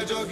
Hello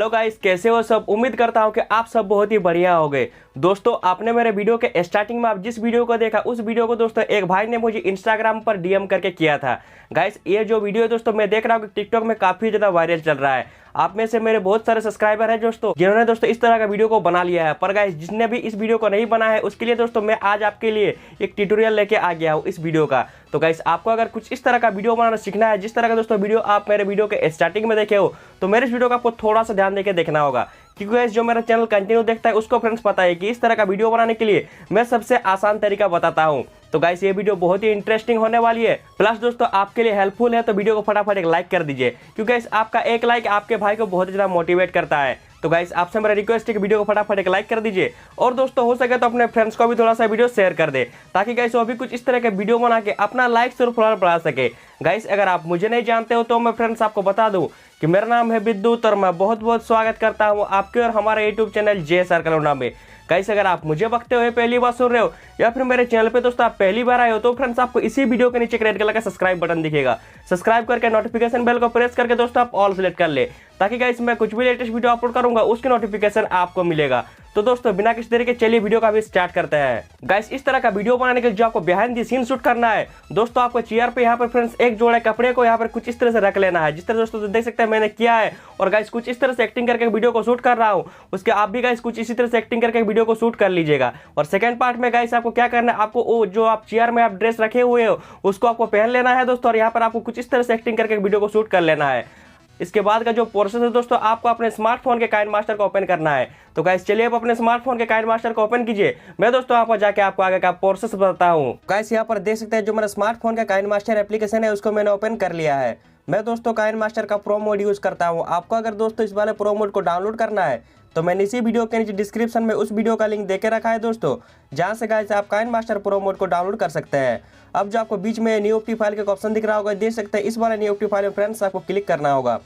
guys, कैसे हो सब। उम्मीद करता हूं कि आप सब बहुत ही बढ़िया होंगे। दोस्तों, आपने मेरे वीडियो के स्टार्टिंग में आप जिस वीडियो को देखा, उस वीडियो को दोस्तों एक भाई ने मुझे इंस्टाग्राम पर डीएम करके किया था। गाइस, ये जो वीडियो है दोस्तों, मैं देख रहा हूँ कि टिकटॉक में काफी ज्यादा वायरल चल रहा है। आप में से मेरे बहुत सारे सब्सक्राइबर हैं दोस्तों, जिन्होंने दोस्तों इस तरह का वीडियो को बना लिया है। पर गाइस, जिसने भी इस वीडियो को नहीं बनाया है, उसके लिए दोस्तों मैं आज आपके लिए एक ट्यूटोरियल लेके आ गया हूँ इस वीडियो का। तो गाइस, आपको अगर कुछ इस तरह का वीडियो बनाना सीखना है, जिस तरह का दोस्तों वीडियो आप मेरे वीडियो के स्टार्टिंग में देखे हो, तो मेरे इस वीडियो को आपको थोड़ा सा ध्यान देके देखना होगा। क्योंकि गाइस, जो मेरा चैनल कंटिन्यू देखता है उसको फ्रेंड्स पता है कि इस तरह का वीडियो बनाने के लिए मैं सबसे आसान तरीका बताता हूँ। तो गाइस, ये वीडियो बहुत ही इंटरेस्टिंग होने वाली है, प्लस दोस्तों आपके लिए हेल्पफुल है। तो वीडियो को फटाफट एक लाइक कर दीजिए, क्योंकि गाइस आपका एक लाइक आपके भाई को बहुत ज़्यादा मोटिवेट करता है। तो गाइस, आपसे मेरा रिक्वेस्ट है कि वीडियो को फटाफट एक लाइक कर दीजिए, और दोस्तों हो सके तो अपने फ्रेंड्स को भी थोड़ा सा वीडियो शेयर कर दे, ताकि गाइस वो भी कुछ इस तरह के वीडियो बना के अपना लाइक्स और फॉलोअर बढ़ा सके। गाइस, अगर आप मुझे नहीं जानते हो तो मैं फ्रेंड्स आपको बता दूं कि मेरा नाम है विद्युत, और मैं बहुत बहुत स्वागत करता हूं आपके और हमारे यूट्यूब चैनल जे सर्कल में। गाइस, अगर आप मुझे बकते हुए पहली बार सुन रहे हो, या फिर मेरे चैनल पे दोस्तों आप पहली बार आए हो, तो फ्रेंड्स आपको इसी वीडियो के नीचे रेड कलर का सब्सक्राइब बटन दिखेगा। सब्सक्राइब करके नोटिफिकेशन बेल को प्रेस करके दोस्तों आप ऑल सेलेक्ट कर ले, ताकि गाइस मैं कुछ भी लेटेस्ट वीडियो अपलोड करूंगा उसकी नोटिफिकेशन आपको मिलेगा। तो दोस्तों बिना किसी देरी के चलिए वीडियो का भी स्टार्ट करते हैं। गाइस, इस तरह का वीडियो बनाने के लिए जो आपको बिहाइंड द सीन शूट करना है दोस्तों, आपको चेयर पे यहाँ पर फ्रेंड्स एक जोड़े कपड़े को यहाँ पर कुछ इस तरह से रख लेना है, जिस तरह दोस्तों देख सकते हैं मैंने किया है। और गाइस, कुछ इस तरह से एक्टिंग करके वीडियो को शूट कर रहा हूँ, उसके आप भी गाइस कुछ इसी तरह से एक्टिंग करके वीडियो को शूट कर लीजिएगा। और सेकंड पार्ट में गाइस आपको क्या करना है, आपको वो जो आप चेयर में आप ड्रेस रखे हुए हो उसको आपको पहन लेना है दोस्तों, और यहाँ पर आपको कुछ इस तरह से एक्टिंग करके वीडियो को शूट कर लेना है। इसके बाद का जो प्रोसेस है दोस्तों, आपको अपने स्मार्टफोन के काइन मास्टर को ओपन करना है। तो गाइस चलिए आप अपने स्मार्टफोन के काइन मास्टर को ओपन कीजिए। मैं दोस्तों यहाँ पर जाके आपको आगे का प्रोसेस बताता हूँ। गाइस, यहाँ पर देख सकते हैं जो मेरा स्मार्टफोन का काइन मास्टर एप्लीकेशन है उसको मैंने ओपन कर लिया है। मैं दोस्तों काइन मास्टर का प्रो मोड यूज करता हूँ। आपको अगर दोस्तों इस वाले प्रो मोड को डाउनलोड करना है तो मैंने इसी वीडियो के नीचे डिस्क्रिप्शन में उस वीडियो का लिंक देके रखा है दोस्तों, जहां से गाइस आप काइन मास्टर प्रो मोड को डाउनलोड कर सकते हैं। अब जो आपको बीच में न्यू एप्टी फाइल का ऑप्शन दिख रहा होगा, देख सकते हैं इस वाले न्यू एप्टी फाइल में फ्रेंड्स आपको क्लिक करना होगा।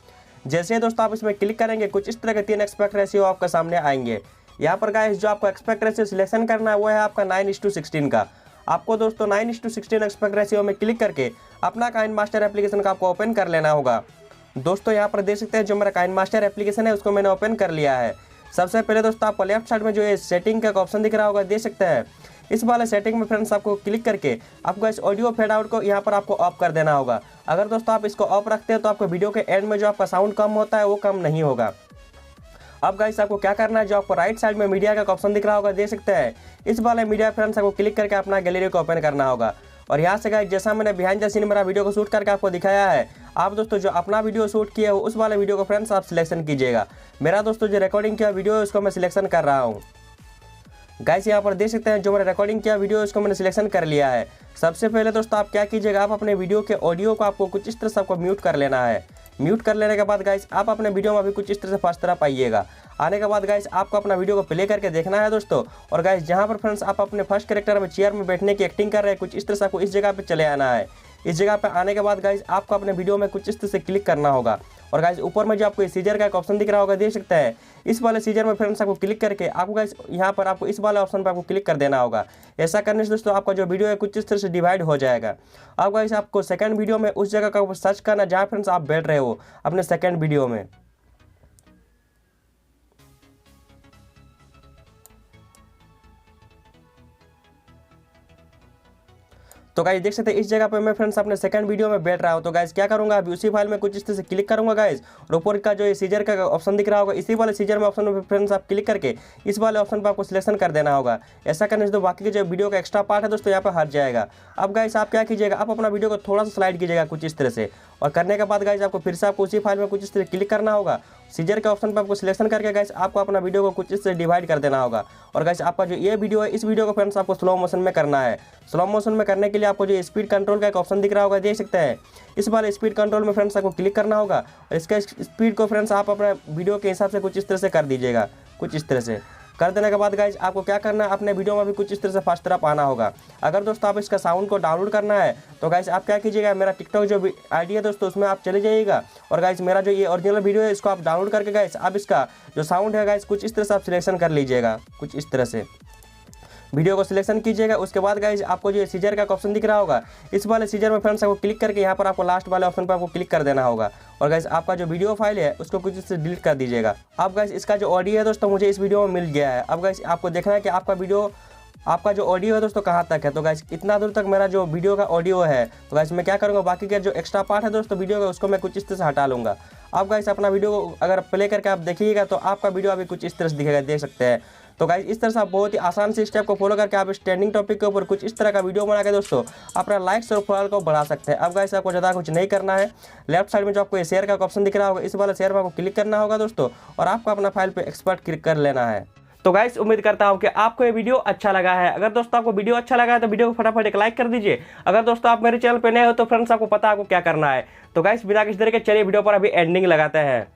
जैसे दोस्तों आप इसमें क्लिक करेंगे, कुछ इस तरह के 3 एस्पेक्ट रेशियो आपके सामने आएंगे। यहाँ पर गाइस जो आपको एस्पेक्ट रेशियो सिलेक्शन करना है वो है आपका 9:16 का। आपको दोस्तों 9:16 एस्पेक्ट रेशियो में क्लिक करके अपना काइन मास्टर एप्लीकेशन का आपको ओपन कर लेना होगा। दोस्तों यहाँ पर देख सकते हैं जो मेरा काइन मास्टर एप्लीकेशन है उसको मैंने ओपन कर लिया है। सबसे पहले दोस्तों आपको लेफ्ट साइड में जो ये सेटिंग का ऑप्शन दिख रहा होगा, देख सकते हैं इस वाले सेटिंग में फ्रेंड्स आपको क्लिक करके आपको इस ऑडियो फेड आउट को यहाँ पर आपको ऑफ कर देना होगा। अगर दोस्तों आप इसको ऑफ रखते हैं तो आपको वीडियो के एंड में जो आपका साउंड कम होता है वो कम नहीं होगा। अब गाइस आपको क्या करना है, जो आपको राइट साइड में मीडिया का ऑप्शन दिख रहा होगा, देख सकते हैं इस वाले मीडिया फ्रेंड्स आपको क्लिक करके अपना गैलरी को ओपन करना होगा। और यहाँ से गाइस जैसा मैंने बिहाइंड द सीन मेरा वीडियो को शूट करके आपको दिखाया है, आप दोस्तों जो अपना वीडियो शूट किए हो उस वाले वीडियो को फ्रेंड्स आप सिलेक्शन कीजिएगा। मेरा दोस्तों जो रिकॉर्डिंग किया वीडियो है उसको मैं सिलेक्शन कर रहा हूँ। गाइस यहाँ पर देख सकते हैं जो मैंने रिकॉर्डिंग किया वीडियो उसको मैंने सिलेक्शन कर लिया है। सबसे पहले दोस्तों आप क्या कीजिएगा, आप अपने वीडियो के ऑडियो को आपको कुछ इस तरह से आपको म्यूट कर लेना है। म्यूट कर लेने के बाद गाइस आप अपने वीडियो में भी कुछ इस तरह से फर्स्ट तरफ आइएगा। आने के बाद गाइस आपको अपना वीडियो को प्ले करके देखना है दोस्तों। और गाइस जहाँ पर फ्रेंड्स आप अपने फर्स्ट कैरेक्टर में चेयर में बैठने की एक्टिंग कर रहे हैं, कुछ इस तरह से आपको इस जगह पे चले आना है। इस जगह पे आने के बाद गाइस आपको अपने वीडियो में कुछ इस तरह से क्लिक करना होगा। और गाइस ऊपर में जो आपको सीजर का एक ऑप्शन दिख रहा होगा, देख सकते हैं इस वाले सीजर में फ्रेंड्स आपको क्लिक करके आपको गाइस यहाँ पर आपको इस वाले ऑप्शन पर आपको क्लिक कर देना होगा। ऐसा करने से दोस्तों आपका जो वीडियो है कुछ इस तरह से डिवाइड हो जाएगा। अब गाइस आपको सेकंड वीडियो में उस जगह का सर्च करना जहाँ फ्रेंड्स आप बैठ रहे हो अपने सेकंड वीडियो में। तो गाइस देख सकते हैं इस जगह पे मैं फ्रेंड्स अपने सेकंड वीडियो में बैठ रहा हूँ। तो गाइस क्या करूंगा, अभी उसी फाइल में कुछ इस तरह से क्लिक करूंगा गाइस, और ऊपर का जो ये सीजर का ऑप्शन दिख रहा होगा, इसी वाले सीजर में ऑप्शन में फ्रेंड्स आप क्लिक करके इस वाले ऑप्शन पर आपको सिलेक्शन कर देना होगा। ऐसा करने से तो बाकी के जो वीडियो का एक्स्ट्रा पार्ट है दोस्तों यहाँ पर हट जाएगा। अब गाइस आप क्या कीजिएगा, आप अपना वीडियो को थोड़ा सा स्लाइड कीजिएगा कुछ इस तरह से, और करने के बाद गाइस आपको फिर से आपको उसी फाइल में कुछ इस तरह क्लिक करना होगा। सीजर के ऑप्शन पर आपको सिलेक्शन करके गाइस आपको अपना वीडियो को कुछ इस तरह डिवाइड कर देना होगा। और गाइस आपका जो ये वीडियो है इस वीडियो को फ्रेंड्स आपको स्लो मोशन में करना है। स्लो मोशन में करने के लिए आपको जो स्पीड कंट्रोल का एक ऑप्शन दिख रहा होगा, देख सकते हैं इस वाले स्पीड कंट्रोल में फ्रेंड्स आपको क्लिक करना होगा। और इसका स्पीड को फ्रेंड्स आप अपने वीडियो के हिसाब से कुछ इस तरह से कर दीजिएगा। कुछ इस तरह से कर देने के बाद गाइस आपको क्या करना है, अपने वीडियो में भी कुछ इस तरह से फास्ट तरफ आना होगा। अगर दोस्तों आप इसका साउंड को डाउनलोड करना है तो गाइस आप क्या कीजिएगा, मेरा टिकटॉक जो आईडी है दोस्तों उसमें आप चले जाइएगा। और गाइस मेरा जो ये ओरिजिनल वीडियो है इसको आप डाउनलोड करके गाइस आप इसका जो साउंड है गाइस कुछ इस तरह से आप सिलेक्शन कर लीजिएगा। कुछ इस तरह से वीडियो को सिलेक्शन कीजिएगा। उसके बाद गाइज आपको जो सीजर का ऑप्शन दिख रहा होगा, इस वाले सीजर में फ्रेंड्स आपको क्लिक करके यहाँ पर आपको लास्ट वाले ऑप्शन पर आपको क्लिक कर देना होगा। और गाइज आपका जो वीडियो फाइल है उसको कुछ से डिलीट कर दीजिएगा। अब गाइज इसका जो ऑडियो है दोस्तों मुझे इस वीडियो में मिल गया है। अब गाइज आपको देखना है कि आपका जो ऑडियो है दोस्तों कहाँ तक है। तो गाइस इतना दूर तक मेरा जो वीडियो का ऑडियो है। तो गाइस मैं क्या करूँगा, बाकी का जो एक्स्ट्रा पार्ट है दोस्तों वीडियो का उसको मैं कुछ इस तरह से हटा लूँगा। अब गाइस अपना वीडियो को अगर प्ले करके आप देखिएगा तो आपका वीडियो अभी कुछ इस तरह से दिखेगा, देख सकते हैं। तो गाइस इस तरह से आप बहुत ही आसान से स्टेप को फॉलो करके आप इस ट्रेंडिंग टॉपिक के ऊपर कुछ इस तरह का वीडियो बना के दोस्तों अपना लाइक्स और फॉलोअर को बढ़ा सकते हैं। अब गाइस आपको ज़्यादा कुछ नहीं करना है। लेफ्ट साइड में जो आपको शेयर का ऑप्शन दिख रहा होगा, इस वाला शेयर में आपको क्लिक करना होगा दोस्तों, और आपको अपना फाइल पे एक्सपर्ट क्लिक कर लेना है। तो गाइस उम्मीद करता हूं कि आपको ये वीडियो अच्छा लगा है। अगर दोस्तों आपको वीडियो अच्छा लगा है तो वीडियो को फटाफट एक लाइक कर दीजिए। अगर दोस्तों आप मेरे चैनल पे नए हो तो फ्रेंड्स आपको पता है आपको क्या करना है। तो गाइस बिना किसी तरह के चलिए वीडियो पर अभी एंडिंग लगाते हैं।